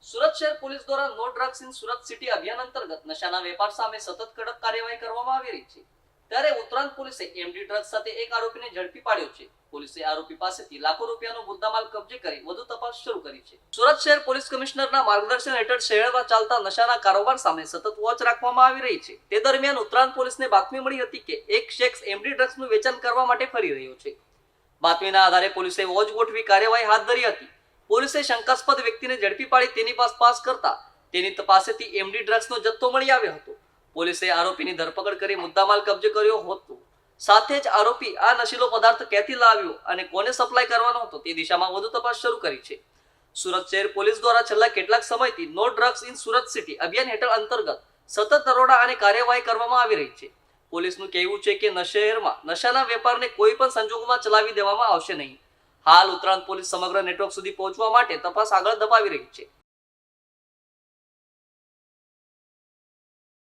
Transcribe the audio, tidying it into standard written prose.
સુરત શહેર પોલીસ દ્વારા no drugs in Surat city અભિયાન અંતર્ગત નશાના વેપાર સામે સતત કડક કાર્યવાહી કરવામાં આવી રહી છે. ત્યારે ઉત્તરાંત પોલીસે એમડી ડ્રગ્સ સાથે એક આરોપીને ઝડપી પાડ્યો છે. પોલીસે આરોપી પાસેથી લાખો રૂપિયાનો મુદ્દામાલ કબજે કરી વધુ તપાસ શરૂ કરી છે. સુરત શહેર પોલીસ કમિશનરના માર્ગદર્શન હેઠળ શહેરમાં ચાલતા નશાના કારોબાર સામે સતત વોચ રાખવામાં આવી રહી છે. તે દરમિયાન ઉત્તરાંત પોલીસને બાતમી મળી હતી કે એક શખ્સ એમડી ડ્રગ્સનું વેચાણ કરવા માટે ફરી રહ્યો છે. બાતમીના આધારે પોલીસે વોચ ગોઠવી કાર્યવાહી હાથ ધરી હતી. પોલીસે શંકાસ્પદ વ્યક્તિને ઝડપી પાડી તેની પાસ કરતા તેની પાસેથી એમડી ડ્રગ્સનો જથ્થો મળી આવ્યો હતો. પોલીસે આરોપીની ધરપકડ કરી મુદ્દામાલ કબજે કર્યો હતો. સાથે જ આરોપી આ નશીલો પદાર્થ ક્યાંથી લાવ્યો અને કોને સપ્લાય કરવાનો હતો તે દિશામાં વધુ તપાસ શરૂ કરી છે. સુરત શહેર પોલીસ દ્વારા છેલ્લા કેટલાક સમયથી no drugs in Surat city અભિયાન હેઠળ અંતર્ગત સતત દરોડા અને કાર્યવાહી કરવામાં આવી રહી છે. પોલીસનું કહેવું છે કે શહેરમાં નશાના વેપારને કોઈ પણ સંજોગોમાં ચલાવી દેવામાં આવશે નહીં. હાલ ઉત્તરાંત પોલીસ સમગ્ર નેટવર્ક સુધી પહોંચવા માટે તપાસ આગળ ધપાવી રહી છે.